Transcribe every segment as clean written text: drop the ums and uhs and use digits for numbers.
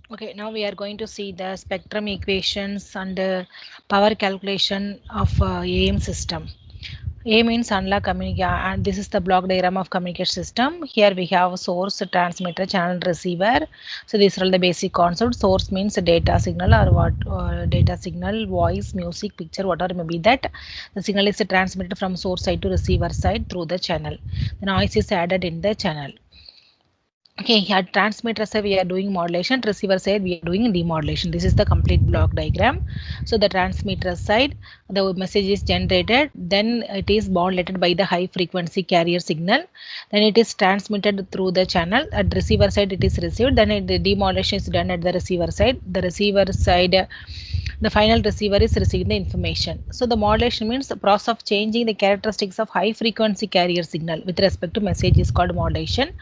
Okay, now we are going to see the spectrum equations and power calculation of AM system. A means unlock communication, and this is the block diagram of communication system. Here we have source, transmitter, channel, receiver. So these are all the basic concepts. Source means data signal or what data signal, voice, music, picture, whatever may be that. The signal is transmitted from source side to receiver side through the channel. The noise is added in the channel. Okay, here transmitter side we are doing modulation, receiver side we are doing demodulation. This is the complete block diagram. So the transmitter side, the message is generated, then it is modulated by the high frequency carrier signal, then it is transmitted through the channel. At receiver side it is received, then the demodulation is done at the receiver side. The receiver side, the final receiver is receiving the information. So the modulation means the process of changing the characteristics of high frequency carrier signal with respect to message is called modulation.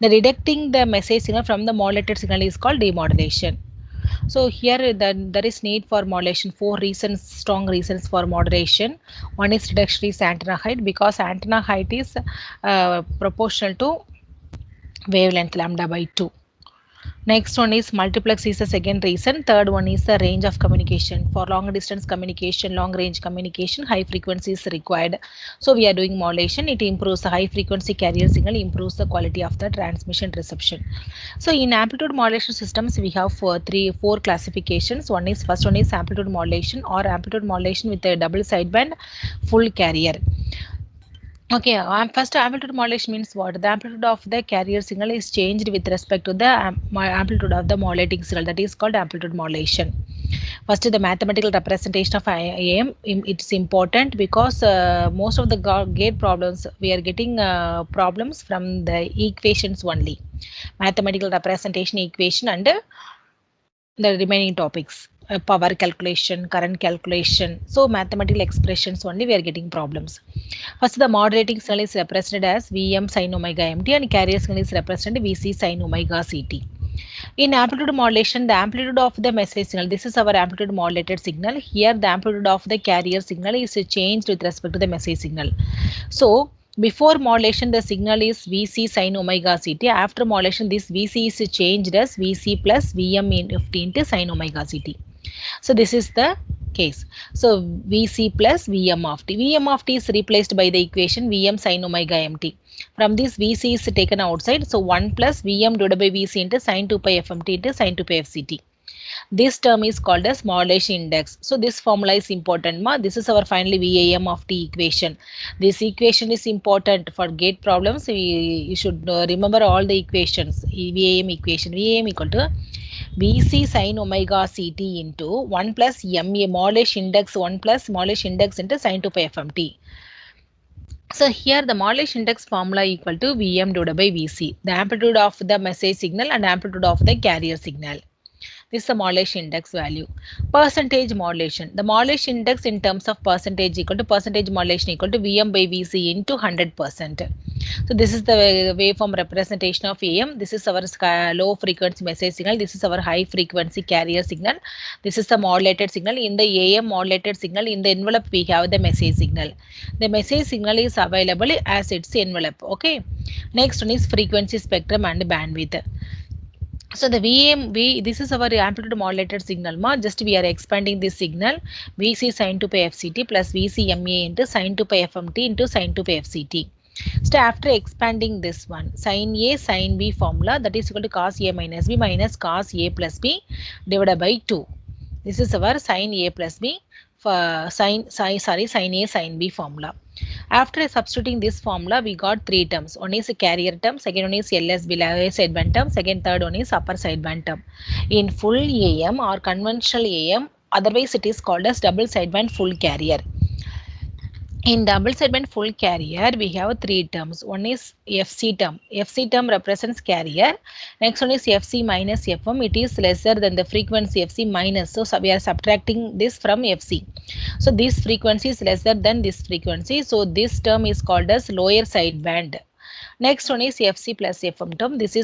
The detecting the message signal from the modulated signal is called demodulation. So here there is need for modulation. Four reasons, strong reasons for moderation. One is reduction is antenna height, because antenna height is proportional to wavelength lambda by 2. Next one is multiplex is the second reason. Third one is the range of communication. For long distance communication, long range communication, high frequency is required. So we are doing modulation. It improves the high frequency carrier signal, improves the quality of the transmission reception. So in amplitude modulation systems, we have four classifications. First one is amplitude modulation or amplitude modulation with a double sideband full carrier. Okay, first amplitude modulation means what? The amplitude of the carrier signal is changed with respect to the amplitude of the modulating signal. That is called amplitude modulation. First, the mathematical representation of IAM. It's important because most of the gate problems we are getting problems from the equations only. Mathematical representation equation and the remaining topics. Power calculation, current calculation. So mathematical expressions only we are getting problems. First, the modulating signal is represented as Vm sin omega mt and carrier signal is represented Vc sin omega ct. In amplitude modulation, the amplitude of the message signal, this is our amplitude modulated signal. Here, the amplitude of the carrier signal is changed with respect to the message signal. So, before modulation, the signal is Vc sin omega ct. After modulation, this Vc is changed as Vc plus Vm into sin omega ct. So this is the case. So Vc plus Vm of t. Vm of t is replaced by the equation Vm sin omega mt. From this Vc is taken outside. So 1 plus Vm divided by Vc into sin 2 pi fmt into sin 2 pi fct. This term is called as modulation index. So this formula is important. This is our finally VAM of t equation. This equation is important for gate problems. You should remember all the equations. VAM equation. VAM equal to Vc sin omega ct into 1 plus MA modulation index 1 plus modulation index into sin 2 pi fmt. So here the modulation index formula equal to Vm divided by Vc, the amplitude of the message signal and amplitude of the carrier signal. This is the modulation index value. Percentage modulation. The modulation index in terms of percentage equal to percentage modulation equal to Vm by Vc into 100%. So this is the waveform representation of AM. This is our low frequency message signal. This is our high frequency carrier signal. This is the modulated signal. In the AM modulated signal, in the envelope we have the message signal. The message signal is available as its envelope. Okay. Next one is frequency spectrum and bandwidth. So the this is our amplitude modulated signal. Just we are expanding this signal Vc sin 2 pi fct plus Vc ma into sin 2 pi fmt into sin 2 pi fct. So after expanding this one, sin A sin B formula, that is equal to cos A minus B minus cos A plus B divided by 2. This is our sin A plus B for sin A sin B formula. After substituting this formula, we got three terms. One is a carrier term, second one is LS below sideband term, third one is upper sideband term. In full AM or conventional AM, otherwise it is called as double sideband full carrier. In double sideband full carrier, we have three terms. One is FC term. FC term represents carrier. Next one is FC minus FM. It is lesser than the frequency FC minus. So we are subtracting this from FC. So this frequency is lesser than this frequency. So this term is called as lower sideband. Next one is FC plus FM term. This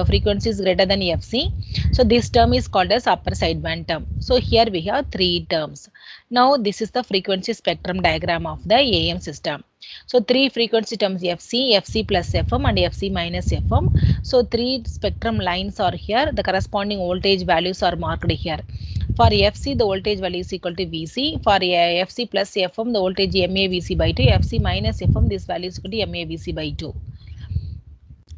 frequency is greater than FC. So this term is called as upper sideband term. So here we have three terms. Now this is the frequency spectrum diagram of the AM system. So 3 frequency terms FC plus FM and FC minus FM. So 3 spectrum lines are here. The corresponding voltage values are marked here. For FC, the voltage value is equal to VC. For FC plus FM, the voltage MAVC by 2. FC minus FM, this value is equal to MAVC by 2.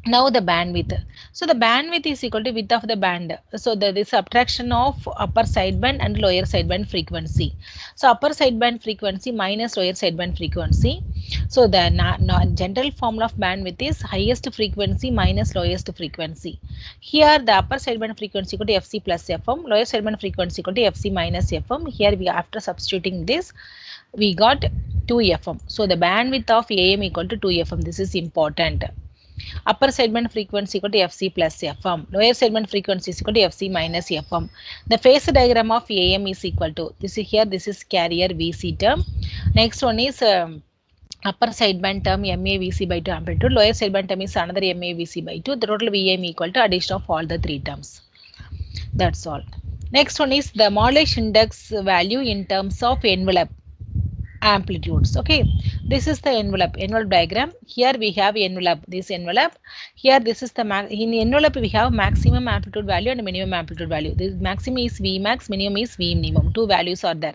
Now the bandwidth. So the bandwidth is equal to width of the band. So there is subtraction of upper sideband and lower sideband frequency. So upper sideband frequency minus lower sideband frequency. So the general formula of bandwidth is highest frequency minus lowest frequency. Here the upper sideband frequency equal to FC plus FM, lower sideband frequency equal to FC minus FM. Here we after substituting this, we got 2 FM. So the bandwidth of AM equal to 2 FM. This is important. Upper sideband frequency equal to FC plus FM. Lower sideband frequency is equal to FC minus FM. The phase diagram of AM is equal to, this is here, this is carrier VC term. Next one is upper sideband term MAVC by 2 amplitude. Lower sideband term is another MAVC by 2. The total VM equal to addition of all the 3 terms. That's all. Next one is the modulation index value in terms of envelope amplitudes. Okay, this is the envelope diagram. Here we have envelope, this envelope. Here this is the in envelope we have maximum amplitude value and minimum amplitude value. This maximum is Vmax, minimum is V minimum. Two values are there.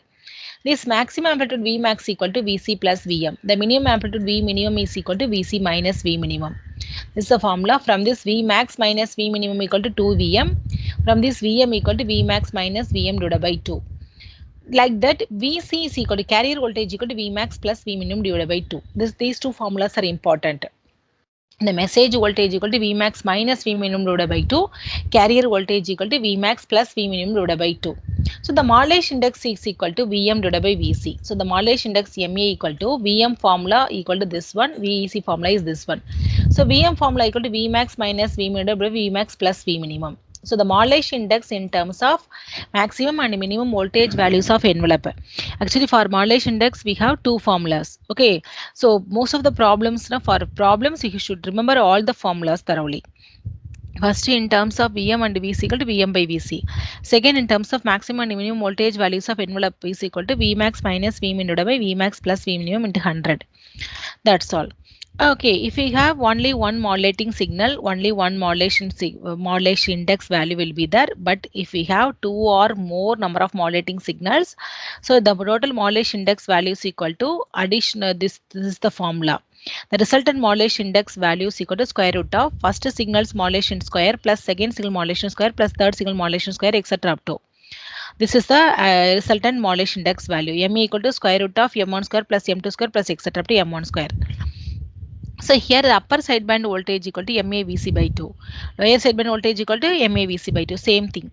This maximum amplitude Vmax equal to Vc plus Vm. The minimum amplitude V minimum is equal to Vc minus V minimum. This is the formula. From this Vmax minus V minimum equal to 2 Vm. From this Vm equal to Vmax minus Vm divided by 2. Like that, Vc is equal to carrier voltage equal to Vmax plus V minimum divided by 2. These two formulas are important. The message voltage equal to Vmax minus V minimum divided by 2. Carrier voltage equal to Vmax plus V minimum divided by 2. So the modulation index is equal to Vm divided by Vc. So the modulation index Ma equal to Vm formula equal to this one. Vec formula is this one. So Vm formula equal to Vmax minus V minimum divided by Vmax plus V minimum. So the modulation index in terms of maximum and minimum voltage values of envelope. Actually for modulation index we have two formulas. Okay. So most of the problems, for problems you should remember all the formulas thoroughly. First in terms of Vm and Vc equal to Vm by Vc. Second in terms of maximum and minimum voltage values of envelope is equal to Vmax minus V min divided by Vmax plus V minimum into 100. That's all. Okay, if we have only one modulating signal, only one modulation index value will be there. But if we have two or more number of modulating signals, so the total modulation index value is equal to addition. This is the formula. The resultant modulation index value is equal to square root of first signal's modulation square plus second signal modulation square plus third signal modulation square, etc. up to. This is the resultant modulation index value. Me equal to square root of m1 square plus m2 square plus etc. up to m1 square. So here the upper sideband voltage equal to MAVC by 2. Lower sideband voltage equal to MAVC by 2. Same thing.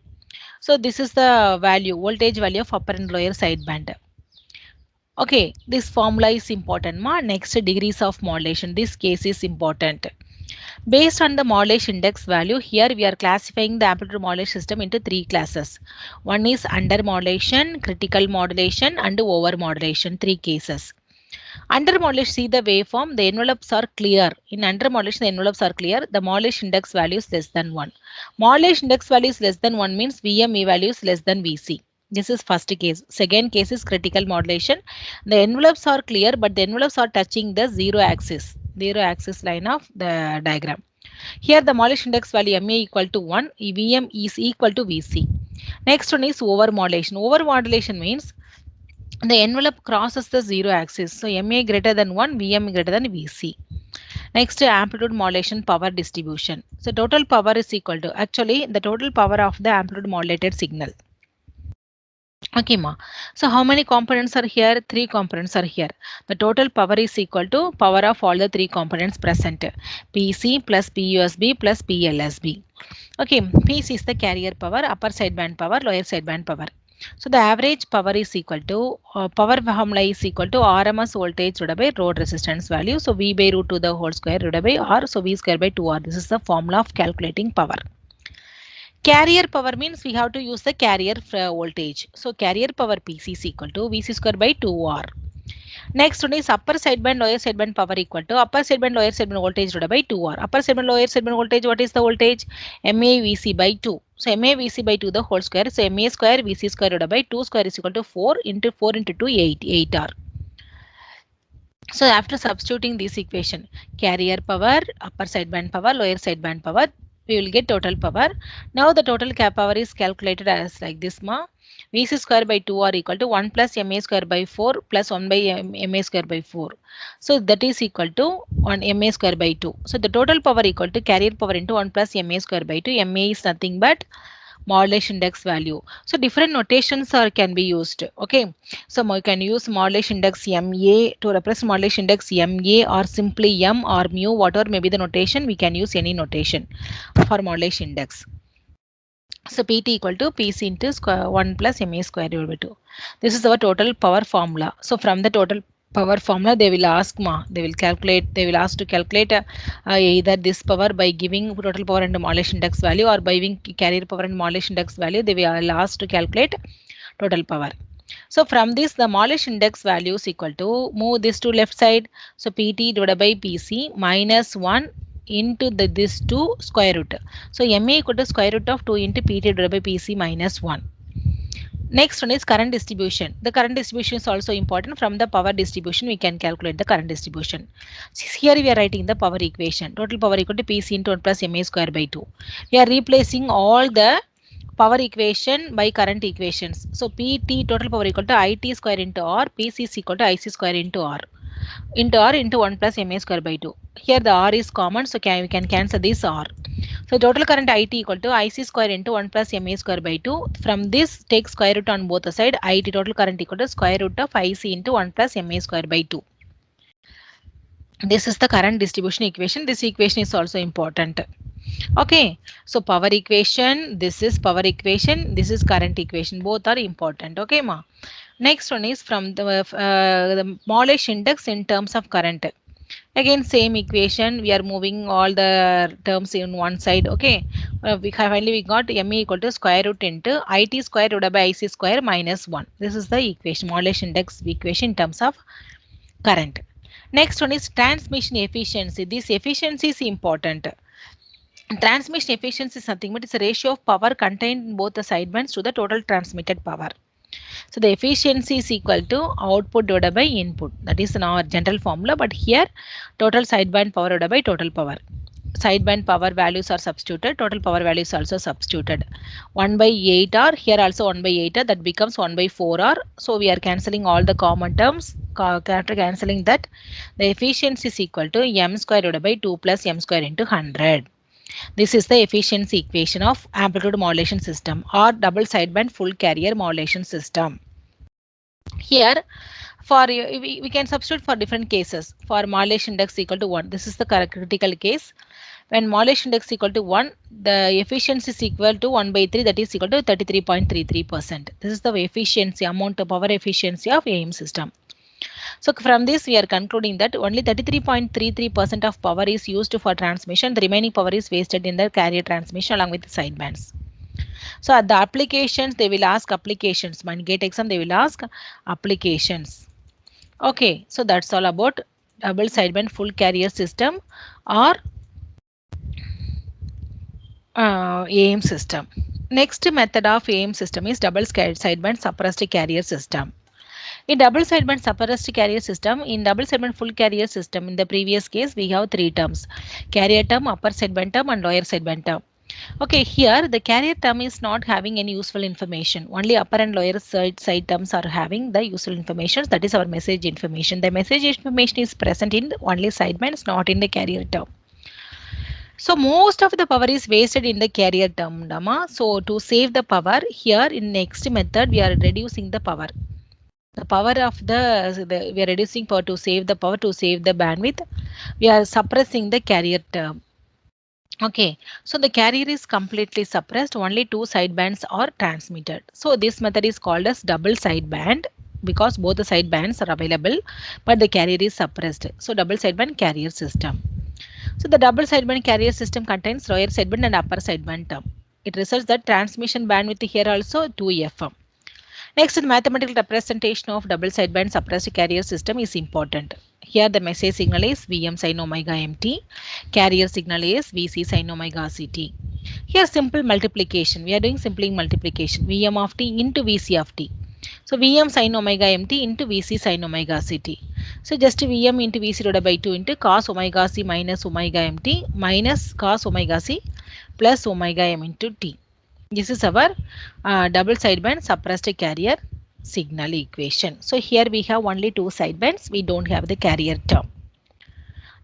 So this is the value, voltage value of upper and lower sideband. Okay, this formula is important. Next, degrees of modulation. This case is important. Based on the modulation index value, here we are classifying the amplitude modulation system into three classes. One is under modulation, critical modulation and over modulation, three cases. Under modulation, see the waveform, the envelopes are clear. In under modulation, the envelopes are clear. The modulation index value is less than 1. Modulation index value is less than 1 means VME value is less than VC. This is first case. Second case is critical modulation. The envelopes are clear, but the envelopes are touching the zero axis line of the diagram. Here the modulation index value MA equal to 1, VM is equal to VC. Next one is over modulation. Over modulation means the envelope crosses the zero axis. So MA greater than 1, VM greater than VC. Next, amplitude modulation power distribution. So total power is equal to, actually the total power of the amplitude modulated signal. Okay, ma. So how many components are here? 3 components are here. The total power is equal to power of all the 3 components present. PC plus PUSB plus PLSB. Okay, PC is the carrier power, upper sideband power, lower sideband power. So the average power is equal to, power formula is equal to RMS voltage divided by load resistance value. So V by root 2 the whole square divided by R. So V square by 2R. This is the formula of calculating power. Carrier power means we have to use the carrier voltage. So carrier power PC is equal to VC square by 2R. Next one is upper sideband, lower sideband power equal to upper sideband, lower sideband voltage divided by 2R. Upper sideband, lower sideband voltage, what is the voltage? MAVC by 2. So MAVC by 2 the whole square. So MA square VC square divided by 2 square is equal to 4 into 4 into 2, 8R. So after substituting this equation, carrier power, upper sideband power, lower sideband power, we will get total power. Now the total power is calculated as like this ma. Vc square by 2 are equal to 1 plus ma square by 4 plus 1 by ma square by 4. So that is equal to 1 ma square by 2. So the total power equal to carrier power into 1 plus ma square by 2. Ma is nothing but modulation index value. So different notations are can be used. Okay. So you can use modulation index MA to represent modulation index MA or simply M or mu, whatever may be the notation, we can use any notation for modulation index. So PT equal to PC into square 1 plus MA square divided by 2. This is our total power formula. So from the total power formula they will ask they will calculate, they will ask to calculate either this power by giving total power and modulation index value, or by giving carrier power and modulation index value they will ask to calculate total power. So from this the modulation index value is equal to, move this to left side, so PT divided by PC minus 1 into this 2 square root. So MA equal to square root of 2 into PT divided by PC minus 1. Next one is current distribution. The current distribution is also important. From the power distribution we can calculate the current distribution. Here we are writing the power equation. Total power equal to PC into 1 plus MA square by 2. We are replacing all the power equation by current equations. So PT total power equal to IT square into R, PC is equal to IC square into R into 1 plus MA square by 2. Here the R is common, so we can cancel this R. So total current IT equal to IC square into 1 plus MA square by 2. From this take square root on both the side. IT total current equal to square root of IC into 1 plus MA square by 2. This is the current distribution equation. This equation is also important. Okay, so power equation, this is power equation, this is current equation, both are important. Okay ma. Next one is from the modulation index in terms of current. Again same equation, we are moving all the terms in one side. Okay, finally we got ME equal to square root into IT square divided by IC square minus 1. This is the equation, modulation index equation in terms of current. Next one is transmission efficiency. This efficiency is important. Transmission efficiency is nothing but it's a ratio of power contained in both the sidebands to the total transmitted power. So the efficiency is equal to output divided by input. That is in our general formula, but here total sideband power divided by total power. Sideband power values are substituted, total power values also substituted. 1 by 8 r, here also 1 by 8 r, that becomes 1 by 4 r. So we are cancelling all the common terms. After cancelling that, the efficiency is equal to m square divided by 2 plus m square into 100. This is the efficiency equation of amplitude modulation system or double sideband full carrier modulation system. Here for we can substitute for different cases. For modulation index equal to 1, this is the critical case. When modulation index equal to 1, the efficiency is equal to 1 by 3, that is equal to 33.33%. This is the efficiency, amount of power efficiency of AM system. So from this we are concluding that only 33.33% of power is used for transmission. The remaining power is wasted in the carrier transmission along with the sidebands. So at the applications they will ask applications. When GATE exam they will ask applications. Okay, so that's all about double sideband full carrier system or AM system. Next method of AM system is double sideband suppressed carrier system. In double sideband suppressed carrier system, in double sideband full carrier system, in the previous case we have three terms: carrier term, upper sideband term and lower sideband term. Okay, here the carrier term is not having any useful information. Only upper and lower side terms are having the useful information. That is our message information. The message information is present in only sidebands, not in the carrier term. So most of the power is wasted in the carrier term, Dama. So to save the power, here in next method we are reducing the power. The power of we are reducing power to save the power, to save the bandwidth. We are suppressing the carrier term. Okay, so the carrier is completely suppressed, only two sidebands are transmitted. So this method is called as double sideband because both the sidebands are available, but the carrier is suppressed. So double sideband carrier system. So the double sideband carrier system contains lower sideband and upper sideband term. It results that transmission bandwidth here also 2 FM. Next, the mathematical representation of double sideband suppressed carrier system is important. Here the message signal is Vm sin omega mt, carrier signal is Vc sin omega ct. Here simple multiplication, we are doing simple multiplication, Vm of t into Vc of t. So Vm sin omega mt into Vc sin omega ct. So just Vm into Vc divided by 2 into cos omega c minus omega mt minus cos omega c plus omega m into t. This is our double sideband suppressed carrier signal equation. So here we have only two sidebands. We don't have the carrier term.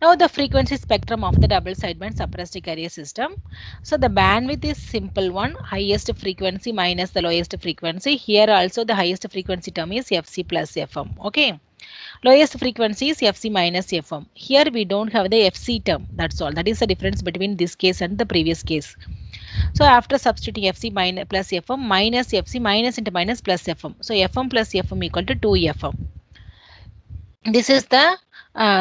Now the frequency spectrum of the double sideband suppressed carrier system. So the bandwidth is simple one, highest frequency minus the lowest frequency. Here also the highest frequency term is Fc plus Fm. Okay. Lowest frequency is Fc minus Fm. Here we don't have the Fc term. That's all. That is the difference between this case and the previous case. So after substituting Fc minus plus Fm minus Fc minus into minus plus Fm. So Fm plus Fm equal to 2Fm. This is the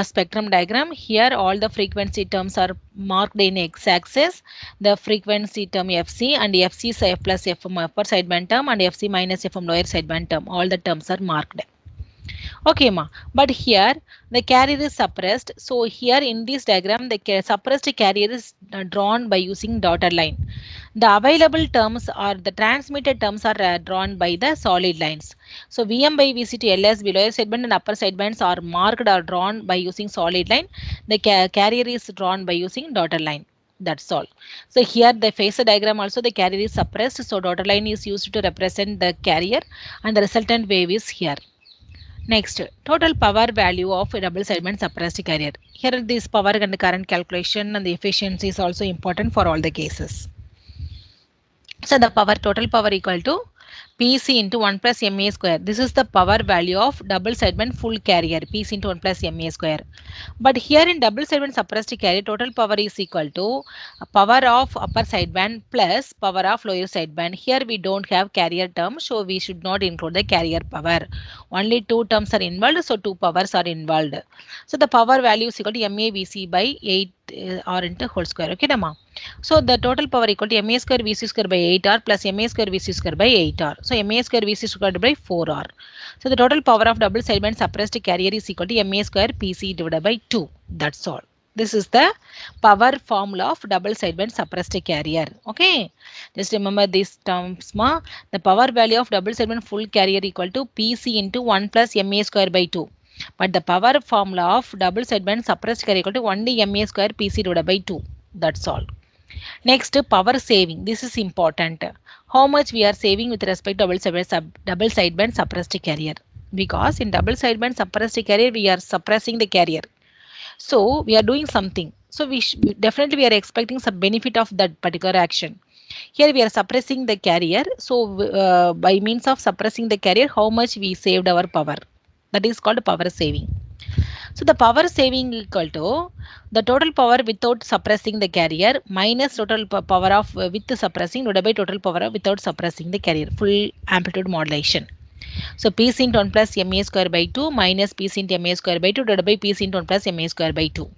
spectrum diagram. Here all the frequency terms are marked in x-axis. The frequency term Fc and Fc plus Fm upper sideband term and Fc minus Fm lower sideband term. All the terms are marked. Okay, ma. But here the carrier is suppressed. So here in this diagram, the suppressed carrier is drawn by using dotted line. The available terms or the transmitted terms are drawn by the solid lines. So Vm by Vct Ls below sideband and upper sidebands are marked or drawn by using solid line. The carrier is drawn by using dotted line. That's all. So here the phasor diagram also the carrier is suppressed. So dotted line is used to represent the carrier and the resultant wave is here. Next, total power value of a double sideband suppressed carrier. Here this power and current calculation and the efficiency is also important for all the cases. So the total power equal to Pc into 1 plus Ma square. This is the power value of double sideband full carrier Pc into 1 plus Ma square. But here in double sideband suppressed carrier total power is equal to power of upper sideband plus power of lower sideband. Here we don't have carrier term, so we should not include the carrier power. Only two terms are involved, so two powers are involved. So the power value is equal to Ma Vc by 8 r into whole square. Okay, Dhamma. So the total power equal to Ma square Vc square by 8r plus Ma square Vc square by 8r. So Ma square Vc square by 4r. So the total power of double sideband suppressed carrier is equal to Ma square Pc divided by 2. That's all. This is the power formula of double sideband suppressed carrier. Okay. Just remember these terms. The power value of double sideband full carrier equal to Pc into 1 plus Ma square by 2. But the power formula of double sideband suppressed carrier equal to only Ma square Pc divided by 2. That's all. Next, power saving. This is important. How much we are saving with respect to double sideband suppressed carrier? Because in double sideband suppressed carrier, we are suppressing the carrier. So we are doing something. So definitely we are expecting some benefit of that particular action. Here we are suppressing the carrier. So by means of suppressing the carrier, how much we saved our power? That is called power saving. So the power saving equal to the total power without suppressing the carrier minus total power of with suppressing divided by total power of without suppressing the carrier. Full amplitude modulation. So P into 1 plus Ma square by 2 minus P into Ma square by 2 divided by P into 1 plus Ma square by 2.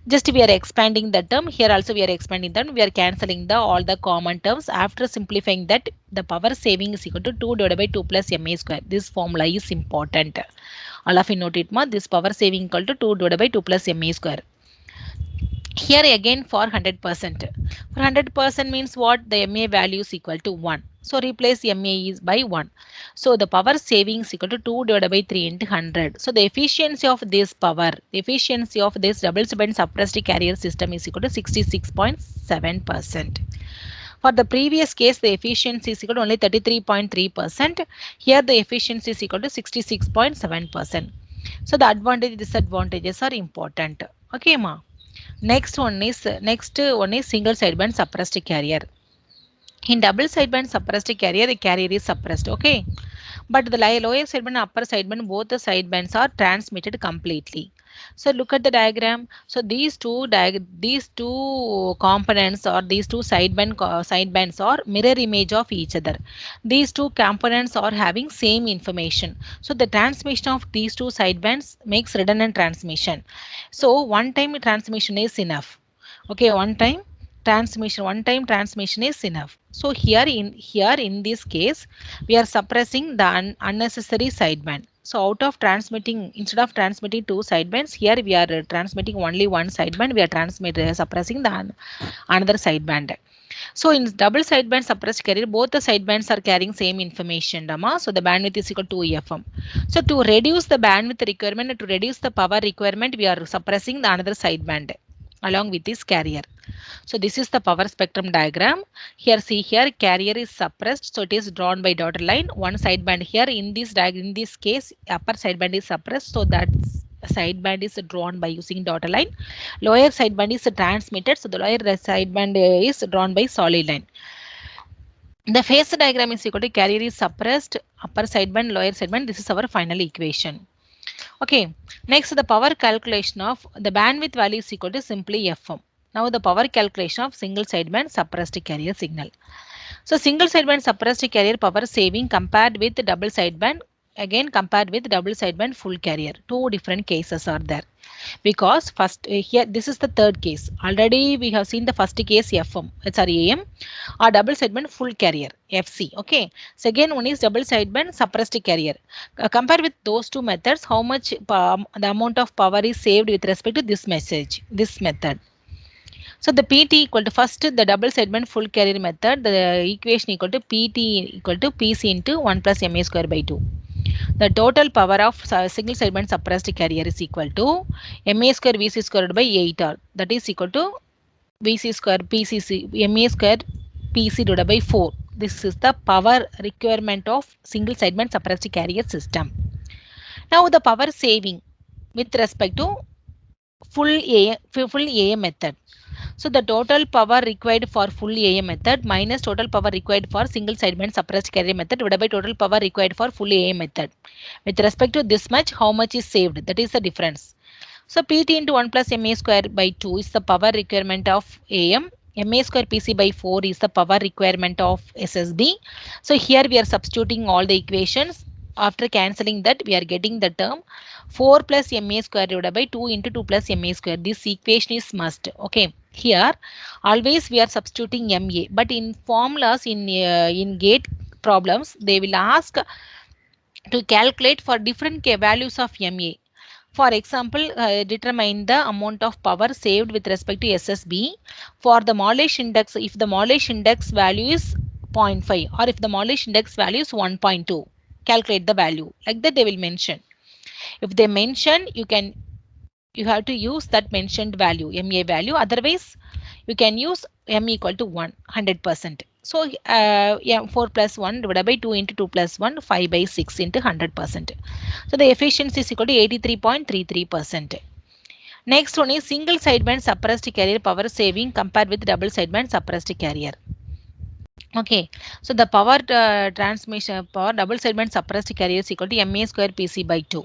Just we are expanding the term. Here also we are expanding that. We are cancelling all the common terms. After simplifying that, the power saving is equal to 2 divided by 2 plus Ma square. This formula is important. All of you note it. This power saving equal to 2 divided by 2 plus Ma square. Here again for 100%. For 100% means what? The Ma value is equal to 1. So replace Ma is by 1. So the power saving is equal to 2 divided by 3 into 100. So the efficiency of this power, the efficiency of this double sideband suppressed carrier system is equal to 66.7%. For the previous case, the efficiency is equal to only 33.3%. Here the efficiency is equal to 66.7%. So the advantage, disadvantages are important. Okay, ma. Next one is single sideband suppressed carrier. In double sideband suppressed carrier, the carrier is suppressed. Okay, but the lower sideband and upper sideband, both the sidebands are transmitted completely. So look at the diagram. So these two components or these two sidebands are mirror image of each other. These two components are having same information. So the transmission of these two sidebands makes redundant transmission. So one time transmission is enough. Okay, one time transmission is enough. So here in this case, we are suppressing the unnecessary sideband. So out of transmitting, instead of transmitting two sidebands, here we are transmitting only one sideband. We are suppressing the another sideband. So in double sideband suppressed carrier, both the sidebands are carrying same information, Dama. So the bandwidth is equal to 2FM. So to reduce the bandwidth requirement and to reduce the power requirement, we are suppressing the another sideband along with this carrier. So this is the power spectrum diagram. Here see here carrier is suppressed, so it is drawn by dotted line. One sideband here in this diagram, in this case upper sideband is suppressed, so that sideband is drawn by using dotted line. Lower sideband is transmitted, so the lower sideband is drawn by solid line. The phase diagram is equal to carrier is suppressed, upper sideband, lower sideband. This is our final equation. Okay, next the power calculation of the bandwidth value is equal to simply FM. Now the power calculation of single sideband suppressed carrier signal. So single sideband suppressed carrier power saving compared with double sideband, again compared with double sideband full carrier. Two different cases are there. Because first here this is the third case. Already we have seen the first case FM, sorry AM, or double sideband full carrier FC. Okay. Second one is double sideband suppressed carrier. Compare with those two methods, how much the amount of power is saved with respect to this method. So the PT equal to first the double sideband full carrier method, the equation equal to PT equal to PC into 1 plus MA square by 2. The total power of single sideband suppressed carrier is equal to MA square VC squared by 8R. That is equal to VC square PCC MA square PC divided by 4. This is the power requirement of single sideband suppressed carrier system. Now the power saving with respect to full AM method. So the total power required for full AM method minus total power required for single sideband suppressed carrier method divided by total power required for full AM method. With respect to this much, how much is saved? That is the difference. So PT into 1 plus MA square by 2 is the power requirement of AM. MA square PC by 4 is the power requirement of SSB. So here we are substituting all the equations. After cancelling that, we are getting the term 4 plus MA square divided by 2 into 2 plus MA square. This equation is must. Okay. Here, always we are substituting MA. But in formulas, in gate problems, they will ask to calculate for different values of MA. For example, determine the amount of power saved with respect to SSB. For the Morley index, if the Morley index value is 0.5 or if the Morley index value is 1.2, calculate the value. Like that they will mention. If they mention, you have to use that mentioned value, MA value. Otherwise, you can use M equal to 100%. So, yeah, 4 plus 1 divided by 2 into 2 plus 1, 5 by 6 into 100%. So, the efficiency is equal to 83.33%. Next one is single sideband suppressed carrier power saving compared with double sideband suppressed carrier. Okay, so the power transmission power double sideband suppressed carrier is equal to MA square PC by 2.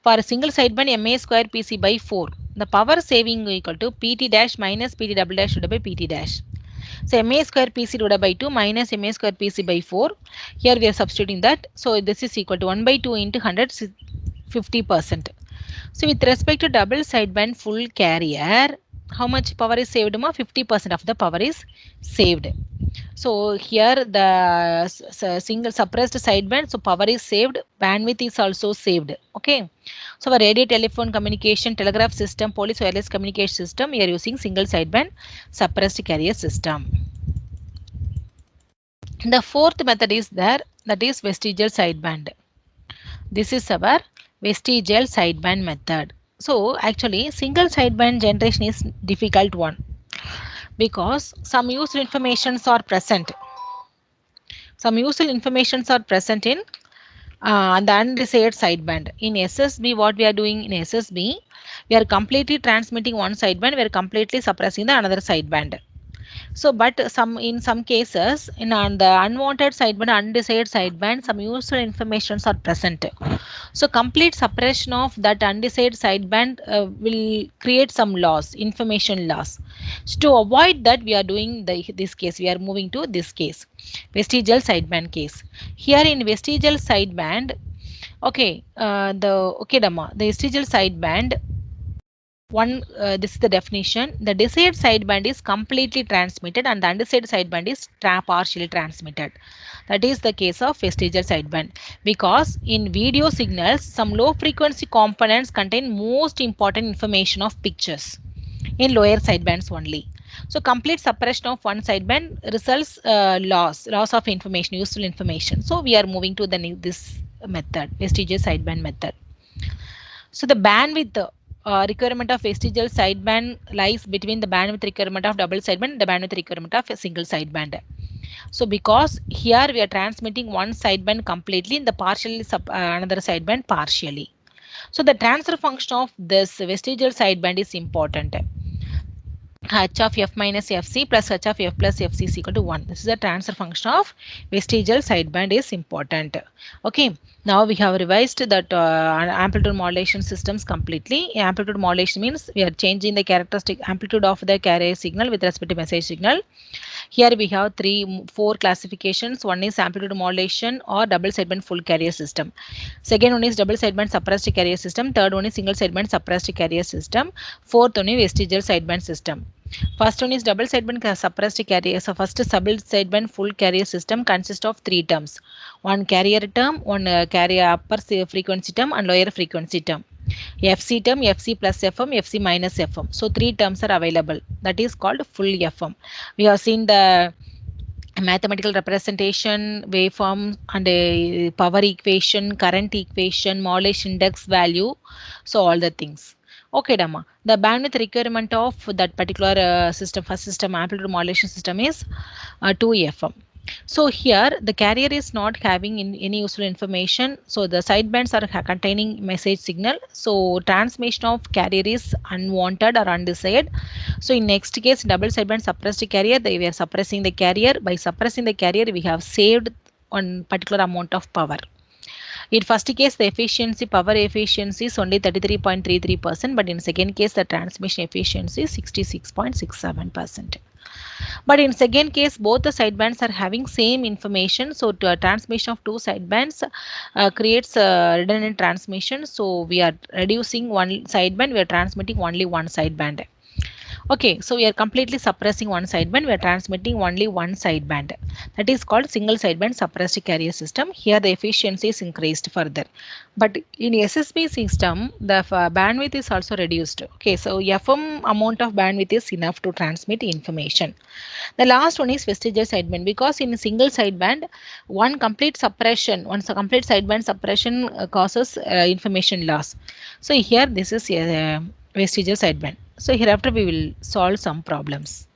For a single sideband MA square PC by 4, the power saving equal to PT dash minus PT double dash divided by PT dash. So MA square PC divided by 2 minus MA square PC by 4. Here we are substituting that. So this is equal to 1 by 2 into 100, 50%. So with respect to double sideband full carrier, how much power is saved? 50% of the power is saved. So here the single suppressed sideband, so power is saved, bandwidth is also saved. Okay. So for radio, telephone communication, telegraph system, police wireless communication system, we are using single sideband suppressed carrier system. The fourth method is there, that is vestigial sideband. This is our vestigial sideband method. So actually single sideband generation is difficult one because some useful informations are present. Some useful informations are present in the undesired sideband. In SSB, what we are doing in SSB, we are completely transmitting one sideband, we are completely suppressing the another sideband. So, but in some cases, on the unwanted sideband, undesired sideband, some useful informations are present. So, complete suppression of that undesired sideband will create some loss, information loss. So, to avoid that, we are doing this case. We are moving to this case, vestigial sideband case. Here in vestigial sideband, okay, the vestigial sideband. This is the definition. The desired sideband is completely transmitted and the undesired sideband is partially transmitted. That is the case of vestigial sideband. Because in video signals, some low frequency components contain most important information of pictures in lower sidebands only. So complete suppression of one sideband results loss of information, useful information. So we are moving to this method, vestigial sideband method. So the bandwidth requirement of vestigial sideband lies between the bandwidth requirement of double sideband and the bandwidth requirement of a single sideband. So because here we are transmitting one sideband completely and the partially another sideband partially. So the transfer function of this vestigial sideband is important. H of f minus fc plus h of f plus fc is equal to 1. This is the transfer function of vestigial sideband is important. Okay, now we have revised that amplitude modulation systems completely. Amplitude modulation means we are changing the characteristic amplitude of the carrier signal with respect to message signal. Here we have four classifications. One is amplitude modulation or double sideband full carrier system. Second one is double sideband suppressed carrier system. Third one is single sideband suppressed carrier system. Fourth one is vestigial sideband system. First one is double sideband suppressed carrier. So first double sideband full carrier system consists of three terms. One carrier term, one carrier upper frequency term and lower frequency term. FC term, FC plus FM, FC minus FM. So three terms are available. That is called full FM. We have seen the mathematical representation, waveform and a power equation, current equation, modulation index value. So all the things. Okay, Dhamma. The bandwidth requirement of that particular system, first system, amplitude modulation system is 2 FM. So here the carrier is not having any useful information. So the sidebands are containing message signal. So transmission of carrier is unwanted or undesired. So in next case, double sideband suppressed carrier, we are suppressing the carrier. By suppressing the carrier, we have saved one particular amount of power. In first case, the power efficiency is only 33.33%, but in second case, the transmission efficiency is 66.67%. But in second case, both the sidebands are having same information. So to a transmission of two sidebands creates redundant transmission. So we are reducing one sideband, we are transmitting only one sideband. Okay, so we are completely suppressing one sideband, we are transmitting only one sideband. That is called single sideband suppressed carrier system. Here the efficiency is increased further. But in SSB system, the bandwidth is also reduced. Okay, so FM amount of bandwidth is enough to transmit information. The last one is vestigial sideband, because in a single sideband, one complete sideband suppression causes information loss. So here this is a vestigial sideband. So hereafter we will solve some problems.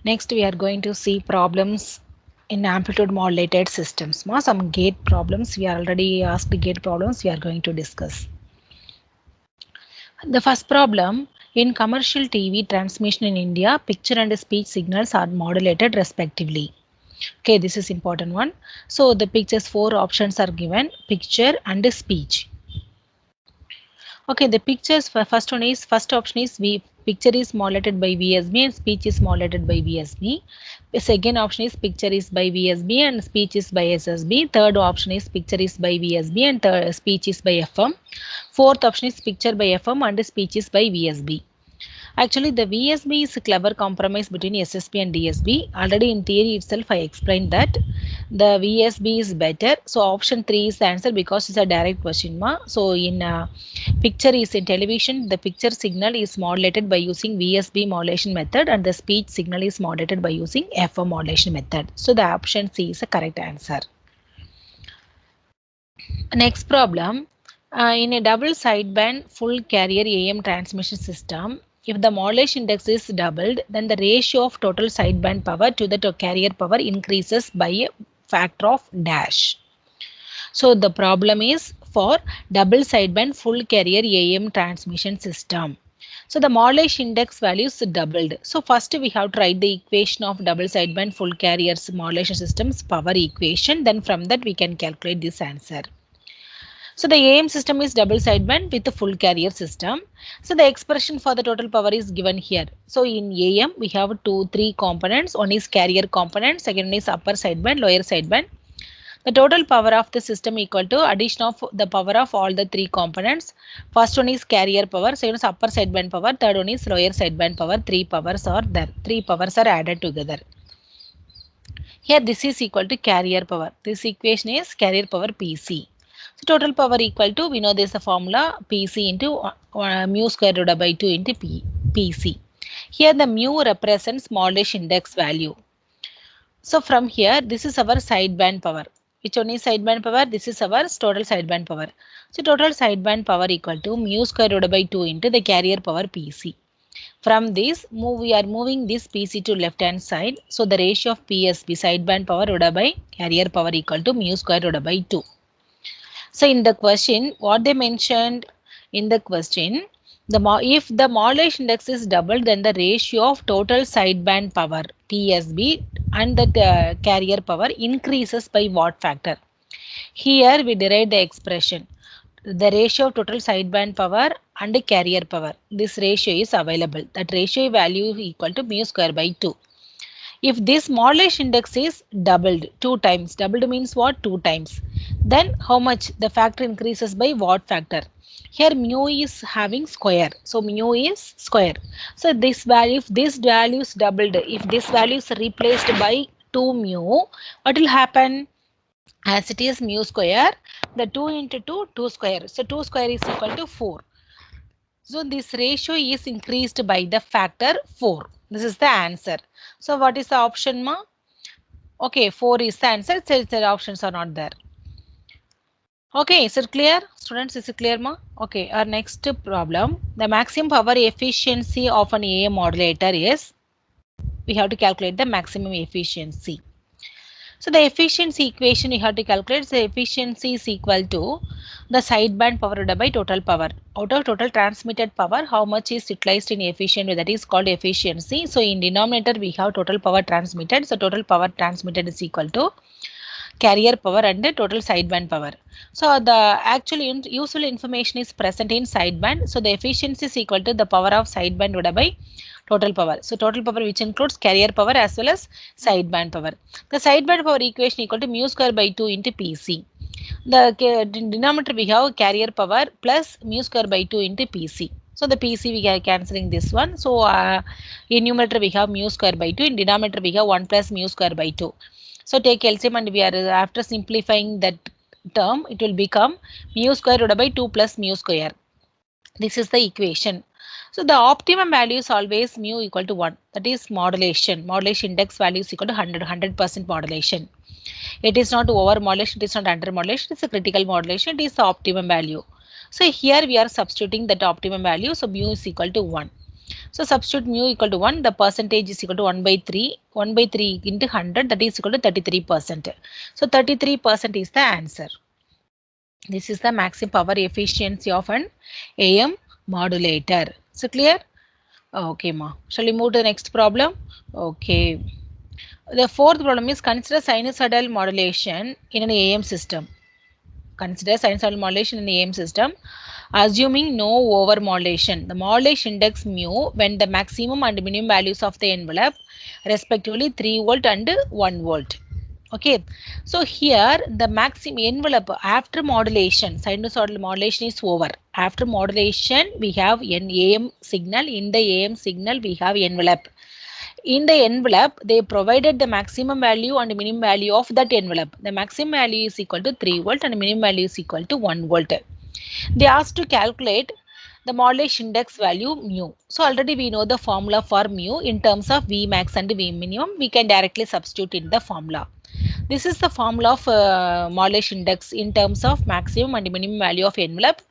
Next we are going to see problems in amplitude modulated systems. Some gate problems, we already asked gate problems, we are going to discuss. The first problem, in commercial TV transmission in India, picture and speech signals are modulated respectively. Okay, this is important one. So the pictures, four options are given, picture and speech. Okay, the pictures, first option is picture is modulated by VSB and speech is modulated by VSB. The second option is picture is by VSB and speech is by SSB. Third option is picture is by VSB and speech is by FM. Fourth option is picture by FM and speech is by VSB. Actually, the VSB is a clever compromise between SSB and DSB. Already in theory itself, I explained that the VSB is better. So option 3 is the answer because it's a direct question. So in picture is in television, the picture signal is modulated by using VSB modulation method and the speech signal is modulated by using FM modulation method. So the option C is the correct answer. Next problem. In a double sideband full carrier AM transmission system, if the modulation index is doubled, then the ratio of total sideband power to the carrier power increases by a factor of dash. So the problem is for double sideband full carrier AM transmission system. So the modulation index value is doubled. So first we have to write the equation of double sideband full carriers modulation system's power equation. Then from that we can calculate this answer. So the AM system is double sideband with the full carrier system. So the expression for the total power is given here. So in AM we have three components. One is carrier component, second one is upper sideband, lower sideband. The total power of the system equal to addition of the power of all the three components. First one is carrier power, second is upper sideband power, third one is lower sideband power. Three powers are there. Three powers are added together. Here this is equal to carrier power. This equation is carrier power PC. So total power equal to, we know this is the formula, PC into mu square root by 2 into PC. Here the mu represents Morley index value. So from here, this is our sideband power. Which one is sideband power? This is our total sideband power. So total sideband power equal to mu square root by 2 into the carrier power PC. From this, we are moving this PC to left hand side. So the ratio of PSB, sideband power root by carrier power equal to mu square root by 2. So in the question, what they mentioned in the question, if the modulus index is doubled, then the ratio of total sideband power PSB and the carrier power increases by what factor? Here we derive the expression, the ratio of total sideband power and carrier power. This ratio is available. That ratio value equal to mu square by 2. If this modulus index is doubled 2 times, doubled means what? 2 times. Then how much? The factor increases by what factor? Here mu is having square. So mu is square. So this value, if this value is doubled, if this value is replaced by 2 mu, what will happen? As it is mu square, the 2 into 2, 2 square. So 2 square is equal to 4. So this ratio is increased by the factor 4. This is the answer. So what is the option, ma? Okay, 4 is the answer. So the options are not there. Okay, is it clear? Students, is it clear, ma? Okay, our next problem. The maximum power efficiency of an AM modulator is, we have to calculate the maximum efficiency. So the efficiency equation we have to calculate, the efficiency is equal to the sideband power divided by total power. Out of total transmitted power, how much is utilized in efficient, that is called efficiency. So in denominator we have total power transmitted. So total power transmitted is equal to carrier power and the total sideband power. So the actual useful information is present in sideband. So the efficiency is equal to the power of sideband divided by total power. So total power which includes carrier power as well as sideband power. The sideband power equation equal to mu square by 2 into PC. The denominator we have carrier power plus mu square by 2 into PC. So the PC we are cancelling this one. So in numerator we have mu square by 2. In denominator we have 1 plus mu square by 2. So take LCM and we are after simplifying that term, it will become mu square divided by 2 plus mu square. This is the equation. So the optimum value is always mu equal to 1. That is modulation. Modulation index value is equal to 100% modulation. It is not over modulation, it is not under modulation, it is a critical modulation, it is the optimum value. So here we are substituting that optimum value. So mu is equal to 1. So substitute mu equal to 1, the percentage is equal to 1 by 3. 1 by 3 into 100, that is equal to 33%. So 33% is the answer. This is the maximum power efficiency of an AM modulator. So clear? Okay, ma. Shall we move to the next problem? Okay. The fourth problem is consider sinusoidal modulation in an AM system. Consider sinusoidal modulation in an AM system, assuming no over modulation. The modulation index mu when the maximum and minimum values of the envelope respectively 3 volt and 1 volt. Okay, so here the maximum envelope after modulation, sinusoidal modulation is over. After modulation, we have an AM signal. In the AM signal, we have envelope. In the envelope, they provided the maximum value and minimum value of that envelope. The maximum value is equal to 3 volt and minimum value is equal to 1 volt. They asked to calculate the modulation index value mu. So already we know the formula for mu in terms of V max and V minimum. We can directly substitute in the formula. This is the formula of modulation index in terms of maximum and minimum value of envelope.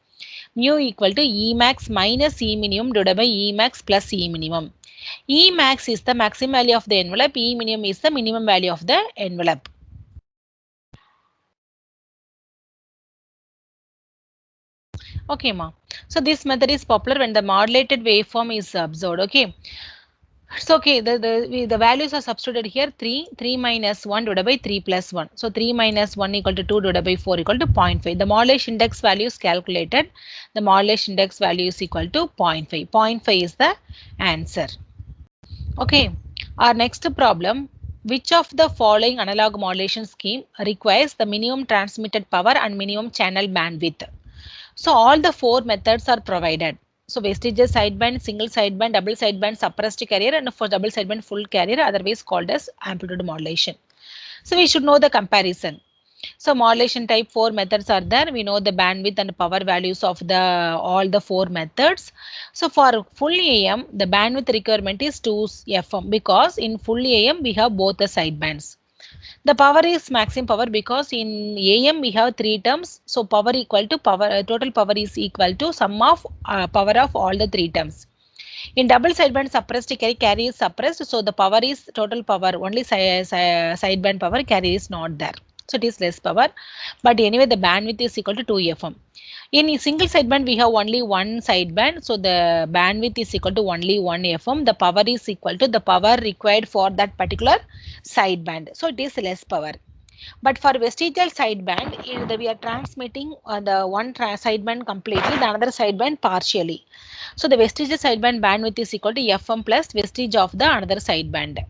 Mu equal to E max minus E minimum divided by E max plus E minimum. E max is the maximum value of the envelope. E minimum is the minimum value of the envelope. Okay, ma. So this method is popular when the modulated waveform is observed. Okay. So okay, the values are substituted here. 3 minus 1 divided by 3 plus 1. So 3 minus 1 equal to 2 divided by 4 equal to 0.5. The modulation index value is calculated. The modulation index value is equal to 0.5. 0.5 is the answer. Okay, our next problem. Which of the following analog modulation scheme requires the minimum transmitted power and minimum channel bandwidth? So all the four methods are provided. So vestigial sideband, single sideband, double sideband, suppressed carrier, and for double sideband full carrier, otherwise called as amplitude modulation. So we should know the comparison. So modulation type 4 methods are there. We know the bandwidth and power values of the all the 4 methods. So for full AM, the bandwidth requirement is 2 FM because in full AM we have both the sidebands. The power is maximum power because in AM we have 3 terms. So power equal to power, total power is equal to sum of power of all the 3 terms. In double sideband suppressed carry is suppressed, so the power is total power, only sideband power, carry is not there. So it is less power, but anyway the bandwidth is equal to 2 FM. In a single sideband we have only one sideband, so the bandwidth is equal to only 1 FM. The power is equal to the power required for that particular sideband, so it is less power. But for vestigial sideband, we are transmitting the one sideband completely, the another sideband partially. So the vestigial sideband bandwidth is equal to FM plus vestige of the another sideband.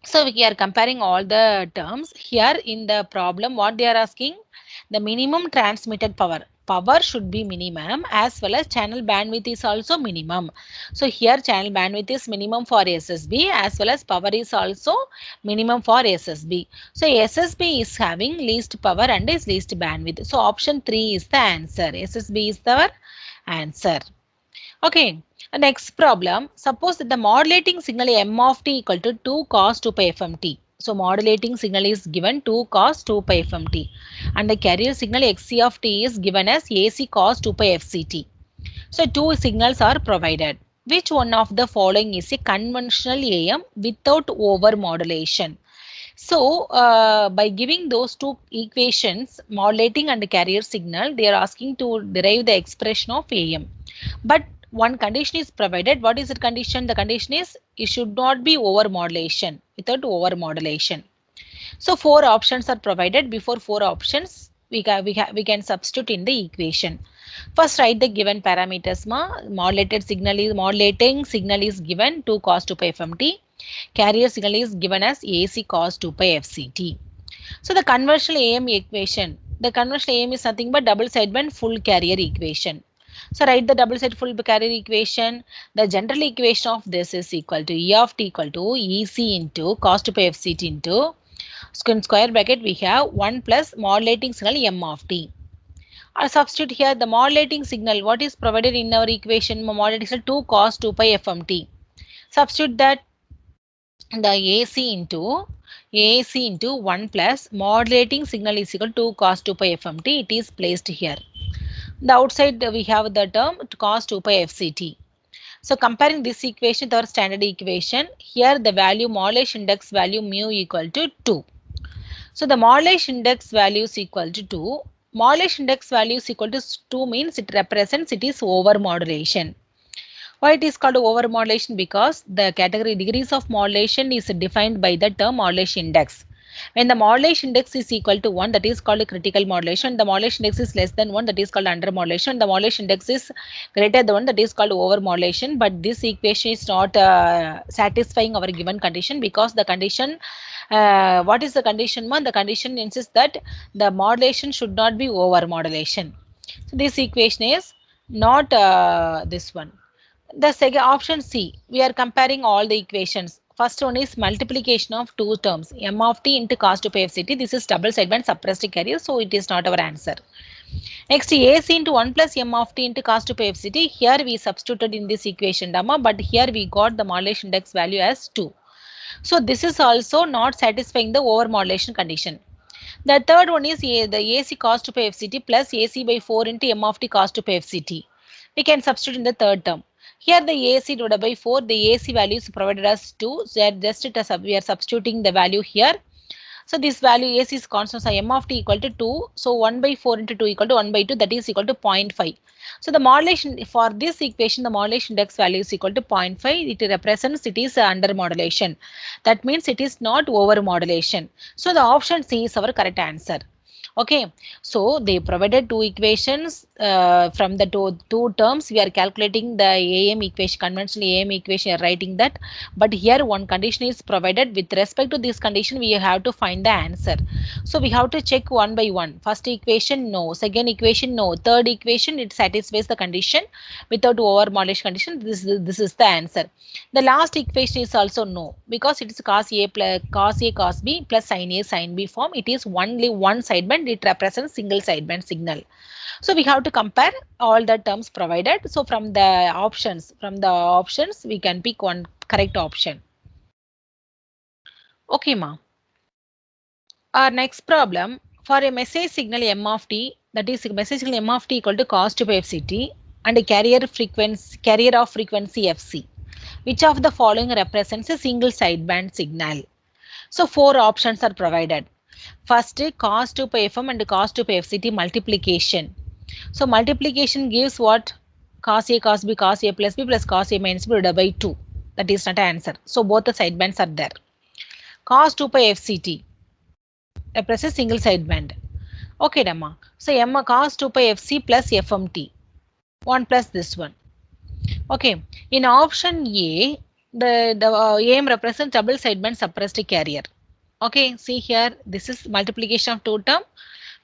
So we are comparing all the terms. Here in the problem, what they are asking, the minimum transmitted power. Power should be minimum as well as channel bandwidth is also minimum. So here channel bandwidth is minimum for SSB as well as power is also minimum for SSB. So SSB is having least power and is least bandwidth. So option 3 is the answer. SSB is the answer. Okay, next problem. Suppose that the modulating signal m of t equal to 2 cos 2 pi fmt. So modulating signal is given 2 cos 2 pi fmt and the carrier signal xc of t is given as ac cos 2 pi fct. So two signals are provided. Which one of the following is a conventional AM without over modulation? So by giving those two equations, modulating and carrier signal, they are asking to derive the expression of AM. But one condition is provided. What is the condition? The condition is it should not be over modulation, without over modulation. So four options are provided. Before four options, we can substitute in the equation. First, write the given parameters. Modulating signal is given 2 cos 2 pi fmt. Carrier signal is given as AC cos 2 pi fct. So the conventional AM equation. The conventional AM is nothing but double sideband full carrier equation. So write the double side full carrier equation. The general equation of this is equal to E of t equal to EC into cos 2 pi fct into square bracket we have 1 plus modulating signal m of t. I substitute here the modulating signal. What is provided in our equation? Modulating signal 2 cos 2 pi fmt. Substitute that the AC into 1 plus modulating signal is equal to cos 2 pi fmt. It is placed here. The outside we have the term cos 2 pi fct. So comparing this equation with our standard equation, here the value modulation index value mu equal to 2. So the modulation index value is equal to 2. Modulation index value is equal to 2 means it represents it is over modulation. Why it is called over modulation? Because the category degrees of modulation is defined by the term modulation index. When the modulation index is equal to 1, that is called critical modulation. The modulation index is less than 1, that is called under modulation. The modulation index is greater than 1, that is called over modulation. But this equation is not satisfying our given condition because the condition, what is the condition? The condition insists that the modulation should not be over modulation. So this equation is not this one. The second option C, we are comparing all the equations. First one is multiplication of two terms, m of t into cos 2 pi fct. This is double sideband suppressed carrier, so it is not our answer. Next, AC into 1 plus m of t into cos 2 pi fct. Here we substituted in this equation, but here we got the modulation index value as 2. So this is also not satisfying the over modulation condition. The third one is the AC cos 2 pi fct plus AC by 4 into m of t cos 2 pi fct. We can substitute in the third term. Here the AC divided by 4, the AC value is provided as 2. So just we are substituting the value here. So this value AC is constant, so m of t equal to 2. So 1 by 4 into 2 equal to 1 by 2, that is equal to 0.5. So the modulation for this equation, the modulation index value is equal to 0.5. It represents it is under modulation. That means it is not over modulation. So the option C is our correct answer. Okay, so they provided two equations from the two terms. We are calculating the AM equation, conventional AM equation, writing that. But here one condition is provided. With respect to this condition, we have to find the answer. So we have to check one by one. First equation, no. Second equation, no. Third equation, it satisfies the condition without over modulation condition. This is the answer. The last equation is also no, because it is cos A plus cos A cos B plus sin A sin B form. It is only one sideband. It represents single sideband signal. So we have to compare all the terms provided. So from the options, we can pick one correct option. Okay, ma. Our next problem, for a message signal m of t, that is message signal m of t equal to cos 2 pi fct and a carrier of frequency fc. Which of the following represents a single sideband signal? So four options are provided. First, cos 2 pi fm and cos 2 pi fct multiplication. So multiplication gives what? Cos a cos b cos a plus b plus cos a minus b divided by 2. That is not an answer. So both the sidebands are there. Cos 2 pi fct represents single sideband. Okay, Dhamma. So m cos 2 pi fc plus fmt. 1 plus this one. Okay. In option A, the AM represents double sideband suppressed carrier. Okay. See here, this is multiplication of two term.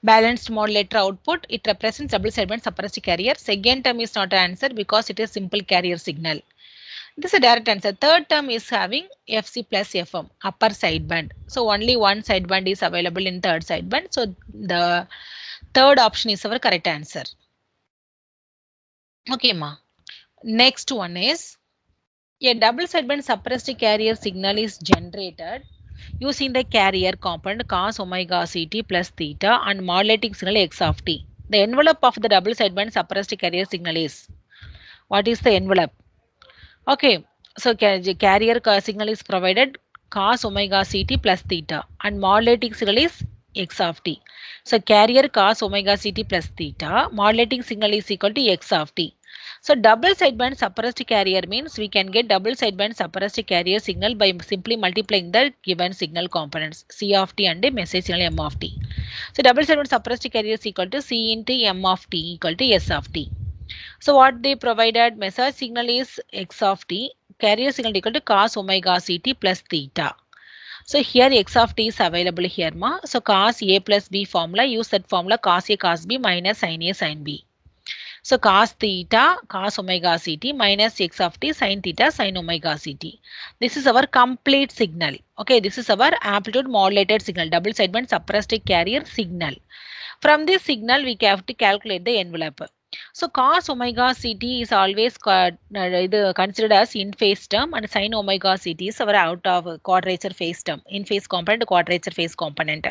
Balanced modulator output. It represents double sideband suppressed carrier. Second term is not an answer because it is simple carrier signal. This is a direct answer. Third term is having FC plus FM, upper sideband. So only one sideband is available in third sideband. So the third option is our correct answer. Okay, ma. Next one is a double sideband suppressed carrier signal is generated using the carrier component cos omega ct plus theta and modulating signal x of t. The envelope of the double sideband suppressed carrier signal is, what is the envelope? Okay, so carrier signal is provided cos omega ct plus theta and modulating signal is x of t. So carrier cos omega ct plus theta, modulating signal is equal to x of t. So double sideband suppressed carrier means we can get double sideband suppressed carrier signal by simply multiplying the given signal components c of t and message signal m of t. So double sideband suppressed carrier is equal to c into m of t equal to s of t. So what they provided, message signal is x of t, carrier signal equal to cos omega ct plus theta. So here x of t is available here ma. So cos a plus b formula, use that formula cos a cos b minus sin a sin b. So cos theta cos omega ct minus x of t sin theta sin omega ct. This is our complete signal. Okay, this is our amplitude modulated signal, double sideband suppressed carrier signal. From this signal, we have to calculate the envelope. So cos omega ct is always considered as in phase term and sin omega ct is our out of quadrature phase term, in phase component, quadrature phase component.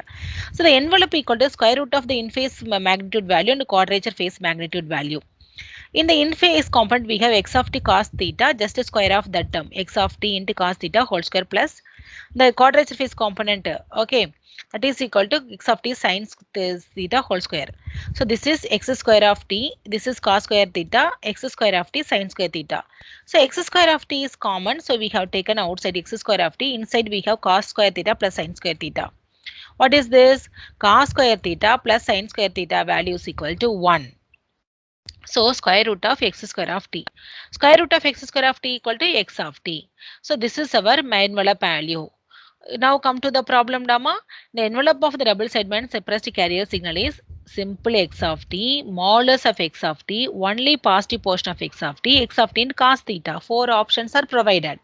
So the envelope equal to square root of the in phase magnitude value and quadrature phase magnitude value. In the in phase component, we have x of t cos theta, just a square of that term, x of t into cos theta whole square plus the quadrature phase component, okay, that is equal to x of t sin theta whole square. So this is x square of t, this is cos square theta, x square of t sin square theta. So x square of t is common, so we have taken outside x square of t, inside we have cos square theta plus sin square theta. What is this? Cos square theta plus sin square theta value is equal to 1. So square root of x square of t. Square root of x square of t equal to x of t. So this is our envelope value. Now come to the problem, Dhamma. The envelope of the double sideband suppressed carrier signal is simply x of t, modulus of x of t, only positive portion of x of t in cos theta. Four options are provided.